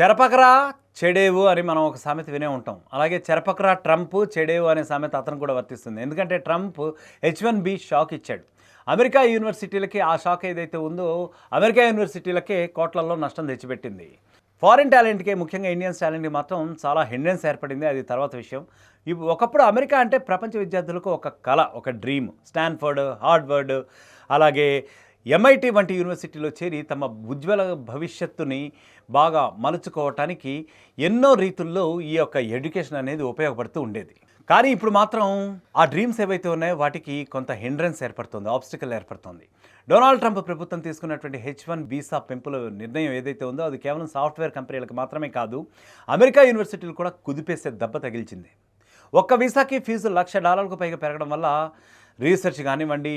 చెరపకరా చెడేవు అని మనం ఒక సామెత వినే ఉంటాం. అలాగే చెరపకరా ట్రంప్ చెడేవు అనే సామెత అతను కూడా వర్తిస్తుంది. ఎందుకంటే ట్రంప్ H1B షాక్ ఇచ్చాడు. అమెరికా యూనివర్సిటీలకి ఆ షాక్ ఏదైతే ఉందో అమెరికా యూనివర్సిటీలకే కోట్లల్లో నష్టం తెచ్చిపెట్టింది. ఫారిన్ టాలెంట్‌కే ముఖ్యంగా ఇండియన్స్ టాలెంట్‌కి మాత్రం చాలా హిండ్రెన్స్ ఏర్పడింది. అది తర్వాత విషయం. ఒకప్పుడు అమెరికా అంటే ప్రపంచ విద్యార్థులకు ఒక కల, ఒక డ్రీమ్. స్టాన్ఫర్డ్, హార్వర్డ్, అలాగే MIT వంటి యూనివర్సిటీలో చేరి తమ ఉజ్వల భవిష్యత్తుని బాగా మలుచుకోవటానికి ఎన్నో రీతుల్లో ఈ యొక్క ఎడ్యుకేషన్ అనేది ఉపయోగపడుతూ ఉండేది. కానీ ఇప్పుడు మాత్రం ఆ డ్రీమ్స్ ఏవైతే ఉన్నాయో వాటికి కొంత హిండ్రెన్స్ ఏర్పడుతుంది, ఆబ్స్టికల్ ఏర్పడుతుంది. డొనాల్డ్ ట్రంప్ ప్రభుత్వం తీసుకున్నటువంటి H1 వీసా పెంపుల నిర్ణయం ఏదైతే ఉందో అది కేవలం సాఫ్ట్వేర్ కంపెనీలకు మాత్రమే కాదు, అమెరికా యూనివర్సిటీలు కూడా కుదిపేసే దెబ్బ తగిల్చింది. ఒక్క వీసాకి ఫీజు $1,00,000కు పైగా పెరగడం వల్ల రీసెర్చ్ కానివ్వండి,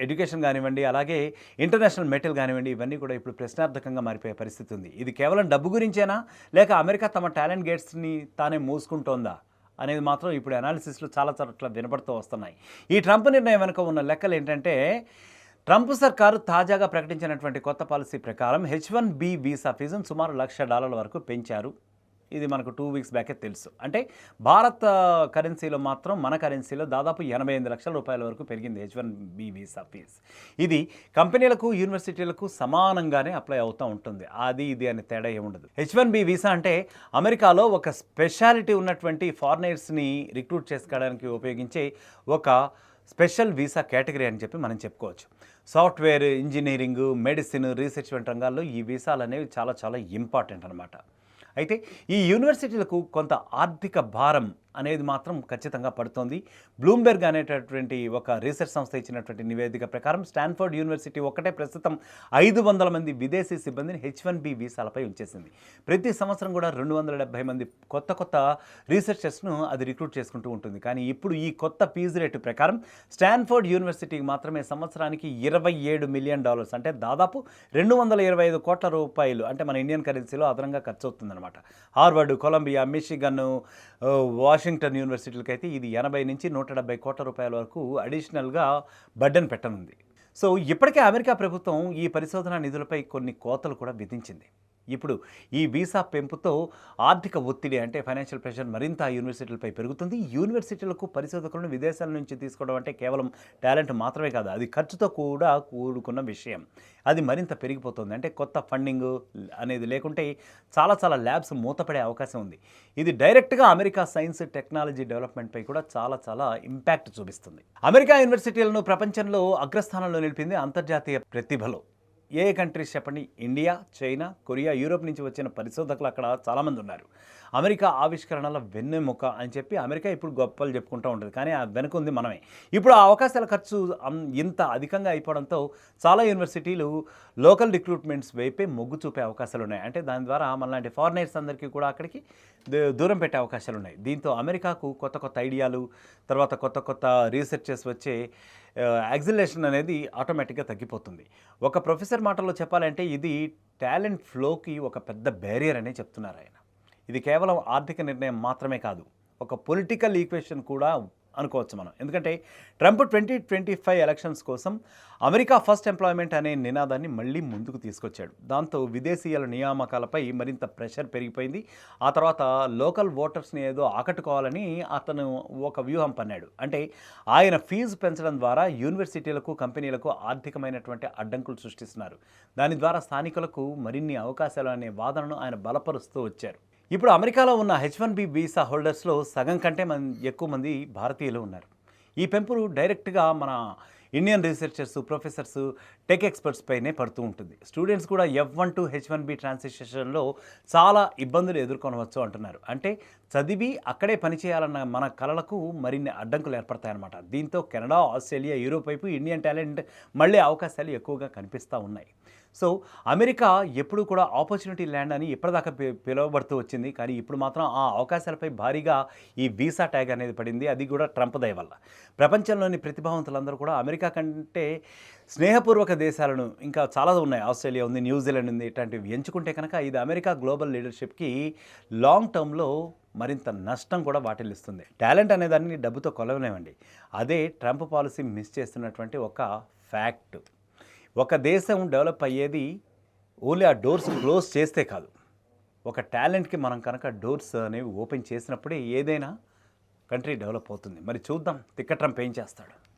ఎడ్యుకేషన్ కానివ్వండి, అలాగే ఇంటర్నేషనల్ మెటల్ కానివ్వండి, ఇవన్నీ కూడా ఇప్పుడు ప్రశ్నార్థకంగా మారిపోయే పరిస్థితి ఉంది. ఇది కేవలం డబ్బు గురించేనా, లేక అమెరికా తమ టాలెంట్ గేట్స్ని తానే మూసుకుంటోందా అనేది మాత్రం ఇప్పుడు అనాలిసిస్లు చాలా చోట్ల వినపడుతూ వస్తున్నాయి. ఈ ట్రంప్ నిర్ణయం వెనుక ఉన్న లెక్కలు ఏంటంటే, ట్రంప్ సర్కారు తాజాగా ప్రకటించినటువంటి కొత్త పాలసీ ప్రకారం H1B వీసా ఫీజును సుమారు $1,00,000 వరకు పెంచారు. ఇది మనకు 2 వీక్స్ బ్యాకే తెలుసు. అంటే భారత కరెన్సీలో మాత్రం మన కరెన్సీలో దాదాపు $88 లక్షల వరకు పెరిగింది H1B వీసా ఫీజ్. ఇది కంపెనీలకు, యూనివర్సిటీలకు సమానంగానే అప్లై అవుతూ ఉంటుంది. అది ఇది అనే తేడా ఏముండదు. H1B వీసా అంటే అమెరికాలో ఒక స్పెషాలిటీ ఉన్నటువంటి ఫారినర్స్ని రిక్రూట్ చేసుకోవడానికి ఉపయోగించే ఒక స్పెషల్ వీసా కేటగిరీ అని చెప్పి మనం చెప్పుకోవచ్చు. సాఫ్ట్వేర్, ఇంజనీరింగ్, మెడిసిన్, రీసెర్చ్ వంటి రంగాల్లో ఈ వీసాలు అనేవి చాలా చాలా ఇంపార్టెంట్ అనమాట. అయితే ఈ యూనివర్సిటీలకు కొంత ఆర్థిక భారం అనేది మాత్రం ఖచ్చితంగా పడుతోంది. బ్లూంబెర్గ్ అనేటటువంటి ఒక రీసెర్చ్ సంస్థ ఇచ్చినటువంటి నివేదిక ప్రకారం స్టాన్ఫర్డ్ యూనివర్సిటీ ఒక్కటే ప్రస్తుతం 500 మంది విదేశీ సిబ్బందిని H1B వీసాలపై ఉంచేసింది. ప్రతి సంవత్సరం కూడా 270 మంది కొత్త రీసెర్చర్స్ను అది రిక్రూట్ చేసుకుంటూ ఉంటుంది. కానీ ఇప్పుడు ఈ కొత్త ఫీజు రేటు ప్రకారం స్టాన్ఫర్డ్ యూనివర్సిటీకి మాత్రమే సంవత్సరానికి $27 మిలియన్, అంటే దాదాపు $225 కోట్ల, అంటే మన ఇండియన్ కరెన్సీలో అదనంగా ఖర్చు అవుతుందన్నమాట. హార్వర్డ్, కొలంబియా, మిషిగన్, వాషింగ్టన్ యూనివర్సిటీలకి అయితే ఇది 80 నుంచి 170 కోట్ల రూపాయల వరకు అడిషనల్గా బర్డెన్ పెట్టనుంది. సో ఇప్పటికే అమెరికా ప్రభుత్వం ఈ పరిశోధన నిధులపై కొన్ని కోతలు కూడా విధించింది. ఇప్పుడు ఈ వీసా పెంపుతో ఆర్థిక ఒత్తిడి, అంటే ఫైనాన్షియల్ ప్రెషర్ మరింత యూనివర్సిటీలపై పెరుగుతుంది. యూనివర్సిటీలకు పరిశోధకులను విదేశాల నుంచి తీసుకోవడం అంటే కేవలం టాలెంట్ మాత్రమే కాదు, అది ఖర్చుతో కూడా కూడుకున్న విషయం. అది మరింత పెరిగిపోతుంది. అంటే కొత్త ఫండింగ్ అనేది లేకుంటే చాలా ల్యాబ్స్ మూతపడే అవకాశం ఉంది. ఇది డైరెక్ట్గా అమెరికా సైన్స్, టెక్నాలజీ డెవలప్మెంట్పై కూడా చాలా ఇంపాక్ట్ చూపిస్తుంది. అమెరికా యూనివర్సిటీలను ప్రపంచంలో అగ్రస్థానంలో నిలిపింది అంతర్జాతీయ ప్రతిభలో. ఏ కంట్రీస్ చెప్పండి? ఇండియా, చైనా, కొరియా, యూరోప్ నుంచి వచ్చిన పరిశోధకులు అక్కడ చాలామంది ఉన్నారు. అమెరికా ఆవిష్కరణల వెన్నెముక అని చెప్పి అమెరికా ఇప్పుడు గొప్పలు చెప్పుకుంటూ ఉంటుంది. కానీ ఆ వెనుక ఉంది మనమే. ఇప్పుడు ఆ అవకాశాల ఖర్చు ఇంత అధికంగా అయిపోవడంతో చాలా యూనివర్సిటీలు లోకల్ రిక్రూట్మెంట్స్ వైపే మొగ్గు చూపే అవకాశాలు ఉన్నాయి. అంటే దాని ద్వారా మనలాంటి ఫారినర్స్ అందరికీ కూడా అక్కడికి దూరం పెట్టే అవకాశాలు ఉన్నాయి. దీంతో అమెరికాకు కొత్త ఐడియాలు, తర్వాత కొత్త రీసెర్చెస్ వచ్చే యాక్సిలరేషన్ అనేది ఆటోమేటిక్గా తగ్గిపోతుంది. ఒక ప్రొఫెసర్ మాటల్లో చెప్పాలంటే ఇది టాలెంట్ ఫ్లోకి ఒక పెద్ద బ్యారియర్ అనే చెప్తున్నారు ఆయన. ఇది కేవలం ఆర్థిక నిర్ణయం మాత్రమే కాదు, ఒక పొలిటికల్ ఈక్వేషన్ కూడా అనుకోవచ్చు మనం. ఎందుకంటే ట్రంప్ 2025 ఎలక్షన్స్ కోసం అమెరికా ఫస్ట్ ఎంప్లాయ్మెంట్ అనే నినాదాన్ని మళ్ళీ ముందుకు తీసుకొచ్చాడు. దాంతో విదేశీయుల నియామకాలపై మరింత ప్రెషర్ పెరిగిపోయింది. ఆ తర్వాత లోకల్ ఓటర్స్ని ఏదో ఆకట్టుకోవాలని అతను ఒక వ్యూహం పన్నాడు. అంటే ఆయన ఫీజు పెంచడం ద్వారా యూనివర్సిటీలకు, కంపెనీలకు ఆర్థికమైనటువంటి అడ్డంకులు సృష్టిస్తున్నారు. దాని ద్వారా స్థానికులకు మరిన్ని అవకాశాలు అనే వాదనను ఆయన బలపరుస్తూ వచ్చారు. ఇప్పుడు అమెరికాలో ఉన్న H1B వీసా హోల్డర్స్లో సగం కంటే ఎక్కువ మంది భారతీయులు ఉన్నారు. ఈ పెంపులు డైరెక్ట్గా మన Indian researchers, professors, tech experts పైనే పడుతూ ఉంటుంది. స్టూడెంట్స్ కూడా F1 to H1B ట్రాన్సిషన్లో చాలా ఇబ్బందులు ఎదుర్కొనవచ్చు అంటున్నారు. అంటే చదివి అక్కడే పనిచేయాలన్న మన కళలకు మరిన్ని అడ్డంకులు ఏర్పడతాయన్నమాట. దీంతో కెనడా, ఆస్ట్రేలియా, యూరోప్ వైపు ఇండియన్ టాలెంట్ మళ్ళీ అవకాశాలు ఎక్కువగా కనిపిస్తూ ఉన్నాయి. సో అమెరికా ఎప్పుడు కూడా ఆపర్చునిటీ ల్యాండ్ అని ఇప్పటిదాకా పిలువబడుతూ వచ్చింది. కానీ ఇప్పుడు మాత్రం ఆ అవకాశాలపై భారీగా ఈ వీసా ట్యాగ్ అనేది పడింది. అది కూడా ట్రంప్ దయ వల్ల. ప్రపంచంలోని ప్రతిభావంతులందరూ కూడా అమెరికా కంటే స్నేహపూర్వక దేశాలను, ఇంకా చాలా ఉన్నాయి, ఆస్ట్రేలియా ఉంది, న్యూజిలాండ్ ఉంది, ఇట్లాంటివి ఎంచుకుంటే కనుక ఇది అమెరికా గ్లోబల్ లీడర్షిప్కి లాంగ్ టర్మ్లో మరింత నష్టం కూడా వాటిల్లిస్తుంది. టాలెంట్ అనేదాన్ని డబ్బుతో కొలవలేమండి. అదే ట్రంప్ పాలసీ మిస్ చేస్తున్నటువంటి ఒక ఫ్యాక్ట్. ఒక దేశం డెవలప్ అయ్యేది ఓన్లీ ఆ డోర్స్ క్లోజ్ చేస్తే కాదు, ఒక టాలెంట్కి మనం కనుక డోర్స్ అనేవి ఓపెన్ చేసినప్పుడే ఏదైనా కంట్రీ డెవలప్ అవుతుంది. మరి చూద్దాం తిక్క ట్రంప్ ఏం చేస్తాడు.